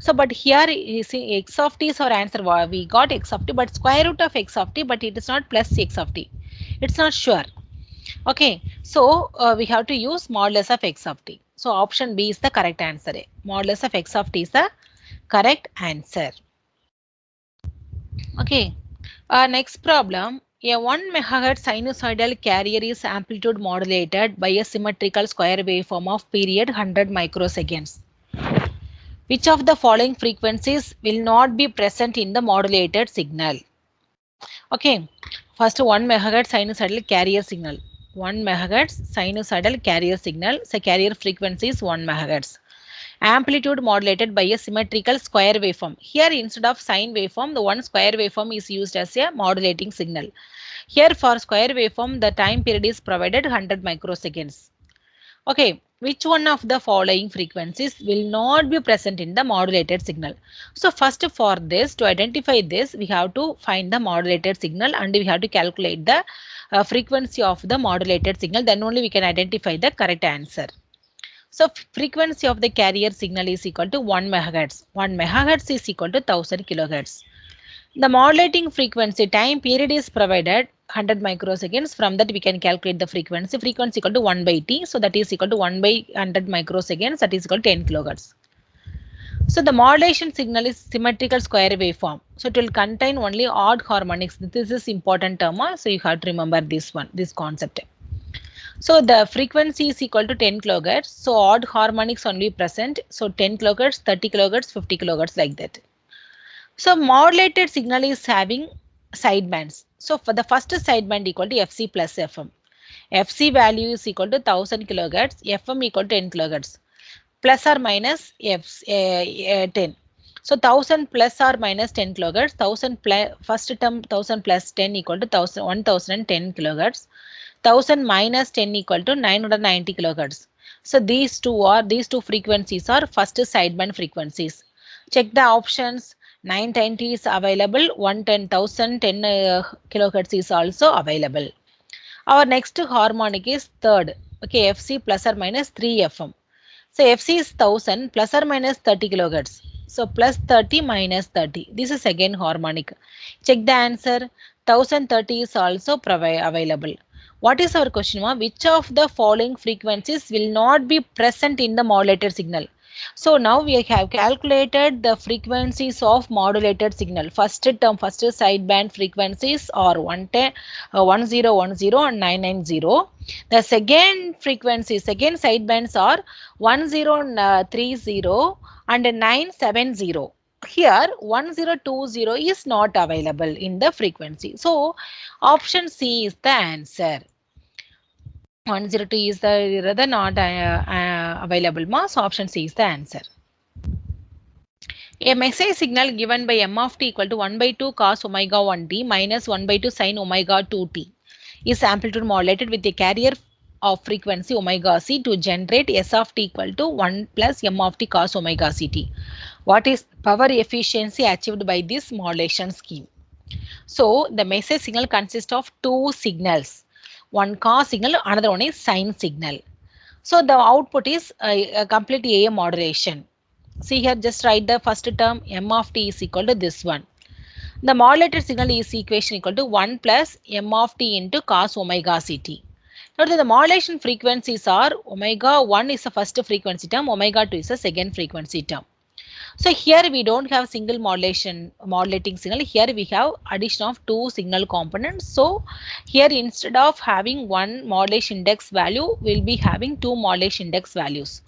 So, but here you see x of t is our answer. We got x of t, but square root of x of t, but it is not plus x of t. It's not sure. Okay, so we have to use modulus of x of t. So option B is the correct answer. Modulus of x of t is the correct answer. Okay, next problem. A 1 MHz sinusoidal carrier is amplitude modulated by a symmetrical square waveform of period 100 microseconds. Which of the following frequencies will not be present in the modulated signal? Okay, first 1 MHz sinusoidal carrier signal. 1 MHz sinusoidal carrier signal. So carrier frequency is 1 MHz. Amplitude modulated by a symmetrical square waveform. Here instead of sine waveform, the one square waveform is used as a modulating signal. Here for square waveform, the time period is provided 100 microseconds. Okay, which one of the following frequencies will not be present in the modulated signal? So first for this, to identify this, we have to find the modulated signal and we have to calculate the frequency of the modulated signal. Then only we can identify the correct answer. So frequency of the carrier signal is equal to 1 megahertz. 1 megahertz is equal to 1000 kilohertz. The modulating frequency time period is provided 100 microseconds. From that we can calculate the frequency. Frequency equal to 1 by t. So that is equal to 1 by 100 microseconds. That is equal to 10 kilohertz. So the modulation signal is symmetrical square waveform. So it will contain only odd harmonics. This is important term. So you have to remember this one, this concept. So the frequency is equal to 10 kilohertz. So odd harmonics only present. So 10 kilohertz, 30 kilohertz, 50 kilohertz like that. So modulated signal is having sidebands. So for the first sideband equal to Fc plus Fm. Fc value is equal to 1000 kilohertz, Fm equal to 10 kilohertz, plus or minus 10. So 1000 plus or minus 10 kilohertz, 1000 plus first term 1000 plus 10 equal to 1010 kilohertz, 1000 minus 10 equal to 990 kilohertz. So these two frequencies are first sideband frequencies. Check the options. 990 is available, 110,000 10 kilohertz is also available. Our next harmonic is third. Okay, Fc plus or minus 3 Fm. So Fc is 1000 plus or minus 30 kilohertz. So plus 30 minus 30. This is again harmonic. Check the answer. 1030 is also available. What is our question? Which of the following frequencies will not be present in the modulated signal? So now we have calculated the frequencies of modulated signal. First term, first sideband frequencies are 1010 and 990. The second frequency, second sidebands are 1030 and 970. Here 1020 is not available in the frequency. So option C is the answer. 102 is the rather not available mass. Option C is the answer. A message signal given by m of t equal to 1 by 2 cos omega 1t minus 1 by 2 sin omega 2t is amplitude modulated with a carrier of frequency omega c to generate s of t equal to 1 plus m of t cos omega ct. What is power efficiency achieved by this modulation scheme? So the message signal consists of two signals. One cos signal, another one is sine signal. So the output is a complete AM modulation. See here, just write the first term m of t is equal to this one. The modulated signal is equation equal to 1 plus m of t into cos omega ct. Note that the modulation frequencies are omega 1 is the first frequency term, omega 2 is the second frequency term. So here we don't have single modulating signal. Here we have addition of two signal components. So here instead of having one modulation index value, we'll be having two modulation index values.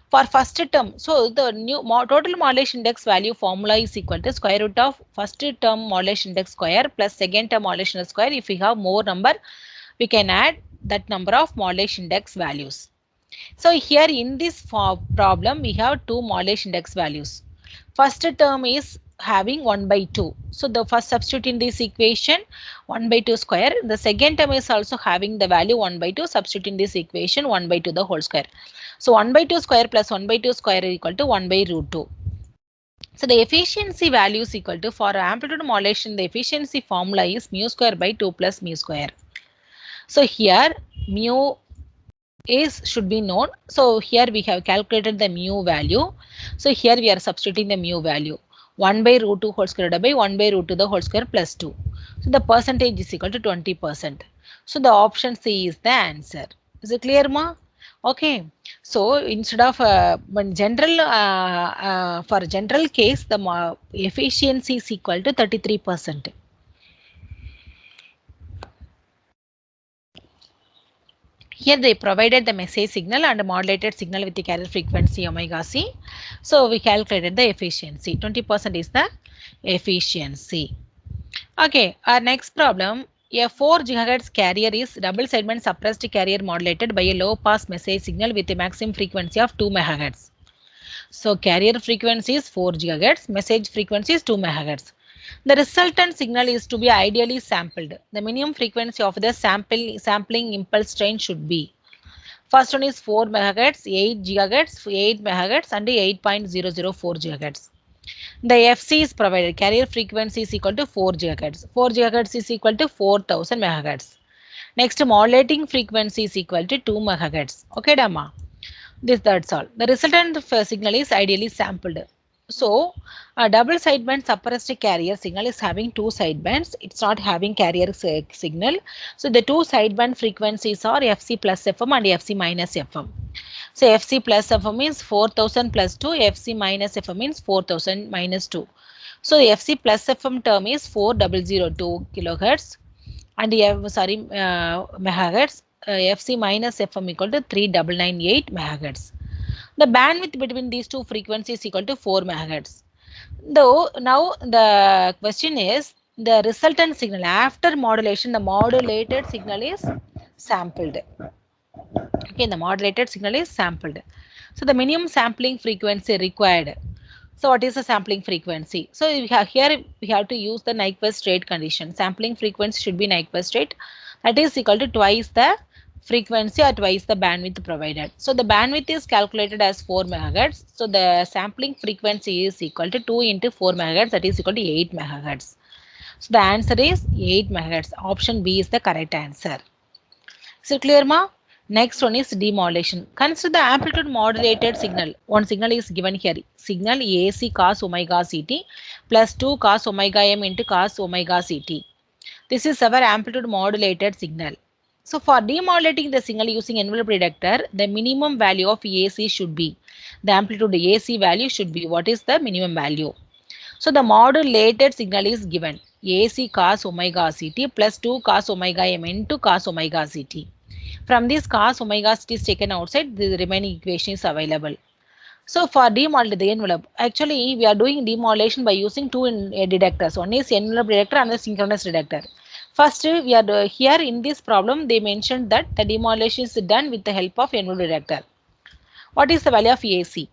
For first term, so the new total modulation index value formula is equal to square root of first term modulation index square plus second term modulation index square. If we have more number, we can add that number of modulation index values. So here in this problem, we have two modulation index values. First term is having 1 by 2. So the first substitute in this equation 1 by 2 square. The second term is also having the value 1 by 2. Substitute in this equation 1 by 2 the whole square. So 1 by 2 square plus 1 by 2 square is equal to 1 by root 2. So the efficiency value is equal to, for amplitude modulation, the efficiency formula is mu square by 2 plus mu square. So here mu should be known. So here we have calculated the mu value. So here we are substituting the mu value. 1 by root 2 whole square by 1 by root 2 the whole square plus 2. So the percentage is equal to 20%. So the option C is the answer. Is it clear, ma? Okay. So instead of for general case, the efficiency is equal to 33%. Here they provided the message signal and modulated signal with the carrier frequency omega c. So we calculated the efficiency. 20% is the efficiency. Okay, our next problem. A 4 GHz carrier is double sideband suppressed carrier modulated by a low pass message signal with a maximum frequency of 2 MHz. So carrier frequency is 4 GHz, message frequency is 2 MHz. The resultant signal is to be ideally sampled. The minimum frequency of the sampling impulse train should be. First one is 4 MHz, 8 GHz, 8 MHz and 8.004 GHz. The FC is provided. Carrier frequency is equal to 4 GHz. 4 GHz is equal to 4000 MHz. Next, modulating frequency is equal to 2 MHz. Okay, Dhamma. That's all. The resultant signal is ideally sampled. So, a double sideband suppressed carrier signal is having two sidebands. It's not having carrier signal. So, the two sideband frequencies are FC plus FM and FC minus FM. So, FC plus FM means 4000 plus 2, FC minus FM means 4000 minus 2. So, the FC plus FM term is 4002 kilohertz and megahertz. FC minus FM equal to 3998 megahertz. The bandwidth between these two frequencies is equal to 4 megahertz. Though now the question is the resultant signal after modulation, the modulated signal is sampled. Okay, the modulated signal is sampled. So the minimum sampling frequency required. So what is the sampling frequency? So here we have to use the Nyquist rate condition. Sampling frequency should be Nyquist rate. That is equal to twice the frequency or twice the bandwidth provided. So the bandwidth is calculated as 4 MHz. So the sampling frequency is equal to 2 into 4 MHz, that is equal to 8 MHz. So the answer is 8 MHz. Option B is the correct answer. So clear ma? Next one is demodulation. Consider the amplitude modulated signal. One signal is given here. Signal AC cos omega CT plus 2 cos omega m into cos omega CT. This is our amplitude modulated signal. So for demodulating the signal using envelope detector, the minimum value of AC should be. The amplitude AC value should be. What is the minimum value? So the modulated signal is given. AC cos omega CT plus 2 cos omega m into cos omega CT. From this cos omega CT is taken outside, the remaining equation is available. So for demodulate the envelope, actually we are doing demodulation by using two detectors. One is envelope detector and the synchronous detector. First, we are here in this problem, they mentioned that the demodulation is done with the help of envelope detector. What is the value of AC?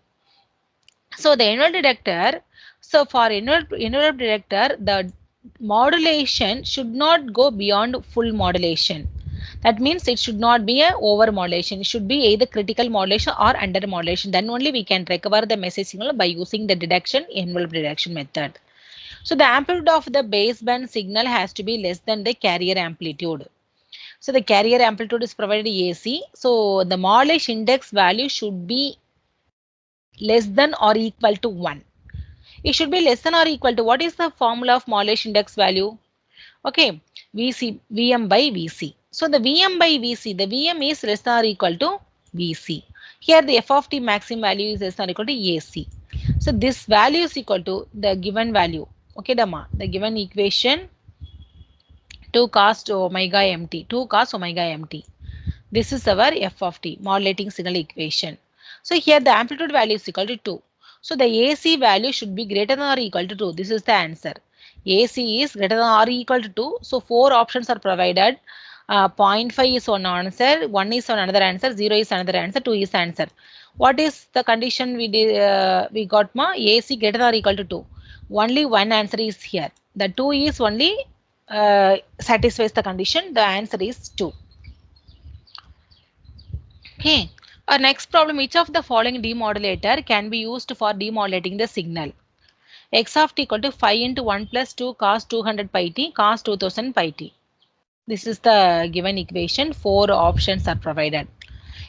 So the envelope detector, so for envelope detector, the modulation should not go beyond full modulation. That means it should not be a over modulation. It should be either critical modulation or under modulation. Then only we can recover the message signal by using the detection envelope detection method. So the amplitude of the baseband signal has to be less than the carrier amplitude. So the carrier amplitude is provided AC. So the modulation index value should be less than or equal to 1. It should be less than or equal to, what is the formula of modulation index value? Okay, Vm by Vc. So the Vm by Vc, the Vm is less than or equal to Vc. Here the f of t maximum value is less than or equal to AC. So this value is equal to the given value. Okay, Dhamma, the given equation 2 cos omega mt, 2 cos omega mt. This is our f of t, modulating signal equation. So here the amplitude value is equal to 2. So the AC value should be greater than or equal to 2. This is the answer. AC is greater than or equal to 2. So 4 options are provided. 0.5 is one answer, 1 is another answer, 0 is another answer, 2 is answer. What is the condition we got ma? AC greater than or equal to 2. Only one answer is here. The 2 is only satisfies the condition. The answer is 2. Okay. Our next problem, which of the following demodulator can be used for demodulating the signal? X of t equal to 5 into 1 plus 2 cos 200 pi t cos 2000 pi t. This is the given equation. 4 options are provided.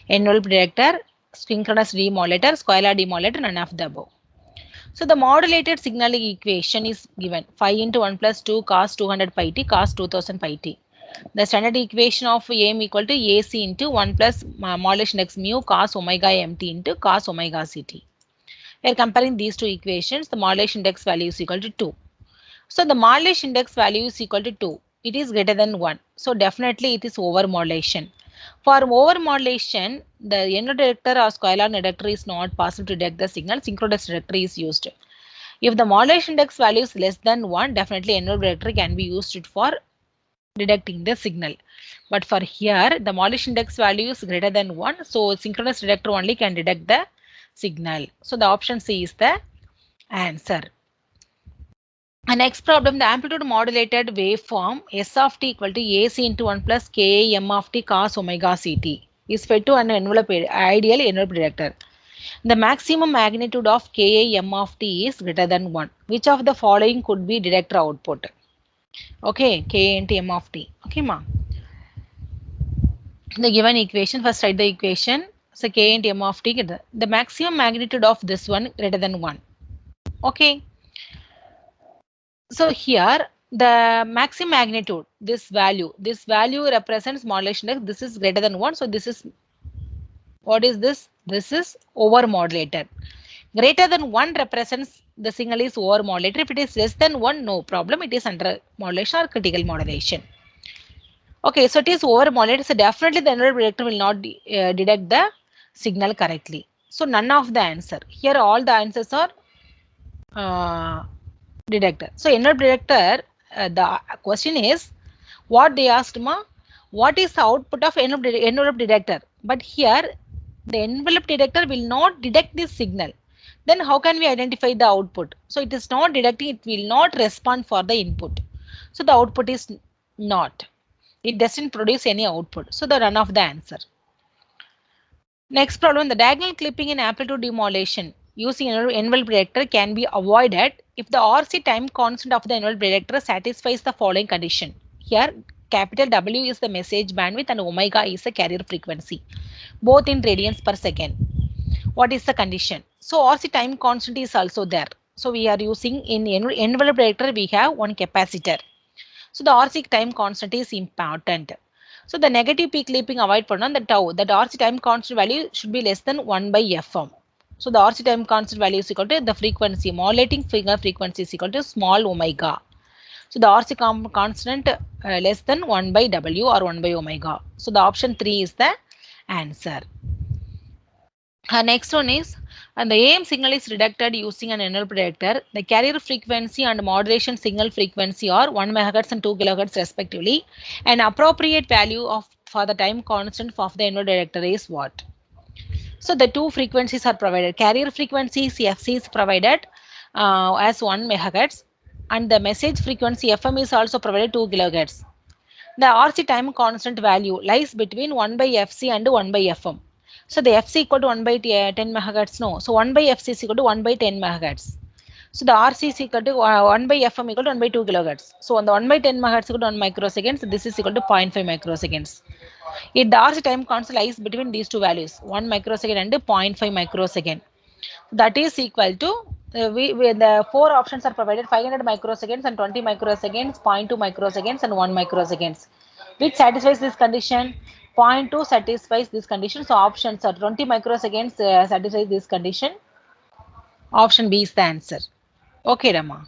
Envelope detector, synchronous demodulator, scalar demodulator, none of the above. So the modulated signal equation is given 5 into 1 plus 2 cos 200 pi t cos 2000 pi t. The standard equation of AM equal to AC into 1 plus modulation index mu cos omega mt into cos omega ct. We are comparing these two equations. The modulation index value is equal to 2. So the modulation index value is equal to 2. It is greater than 1. So definitely it is over modulation. For over modulation, the envelope detector or scalar detector is not possible to detect the signal. Synchronous detector is used. If the modulation index value is less than 1, definitely envelope detector can be used for detecting the signal. But for here, the modulation index value is greater than 1. So synchronous detector only can detect the signal. So the option C is the answer. And next problem, the amplitude modulated waveform S of t equal to AC into 1 plus Ka m of t cos omega ct is fed to an ideal envelope detector. The maximum magnitude of Ka m of t is greater than 1. Which of the following could be detector output? Okay, Ka into m of t. Okay, ma. The given equation, first write the equation. So K into m of t, the maximum magnitude of this one greater than 1. Okay. So here the maximum magnitude, this value represents modulation index. This is greater than 1. So this is, what is this? This is over modulated. Greater than 1 represents the signal is over modulated. If it is less than 1, no problem. It is under modulation or critical modulation. Okay, so it is over modulated. So definitely the envelope detector will not detect the signal correctly. So none of the answer. Here all the answers are uh, detector. So envelope detector, the question is what they asked ma, what is the output of envelope detector? But here the envelope detector will not detect this signal. Then how can we identify the output? So it is not detecting, it will not respond for the input. So the output is not. It doesn't produce any output. So the none of the answer. Next problem, the diagonal clipping in amplitude demodulation using envelope detector can be avoided if the RC time constant of the envelope detector satisfies the following condition. Here, capital W is the message bandwidth and omega is the carrier frequency, both in radians per second. What is the condition? So RC time constant is also there. So we are using in envelope detector, we have one capacitor. So the RC time constant is important. So the negative peak clipping avoid பண்ணணும், the tau, that RC time constant value should be less than 1 by Fm. So the RC time constant value is equal to the frequency, modulating finger frequency is equal to small omega. So the RC constant less than 1 by W or 1 by omega. So the option 3 is the answer. Next one is, and the AM signal is detected using an envelope detector. The carrier frequency and modulation signal frequency are 1 MHz and 2 kHz respectively. An appropriate value of for the time constant of the envelope detector is what? So the two frequencies are provided. Carrier frequency CFC is provided as 1 MHz, and the message frequency FM is also provided 2 kHz. The RC time constant value lies between 1 by FC and 1 by FM. So the FC equal to 1 by 10 megahertz, no. So 1 by FC is equal to 1 by 10 megahertz. So the RC is equal to 1 by FM equal to 1 by 2 kilohertz. So on the 1 by 10 megahertz equal to 1 microseconds, this is equal to 0.5 microseconds. If the RC time constant lies between these two values, 1 microsecond and 0.5 microsecond, that is equal to, the four options are provided: 500 microseconds and 20 microseconds, 0.2 microseconds and 1 microseconds. Which satisfies this condition? 0.2 satisfies this condition. So options are 20 microseconds satisfies this condition. Option B is the answer. Okay, Rama.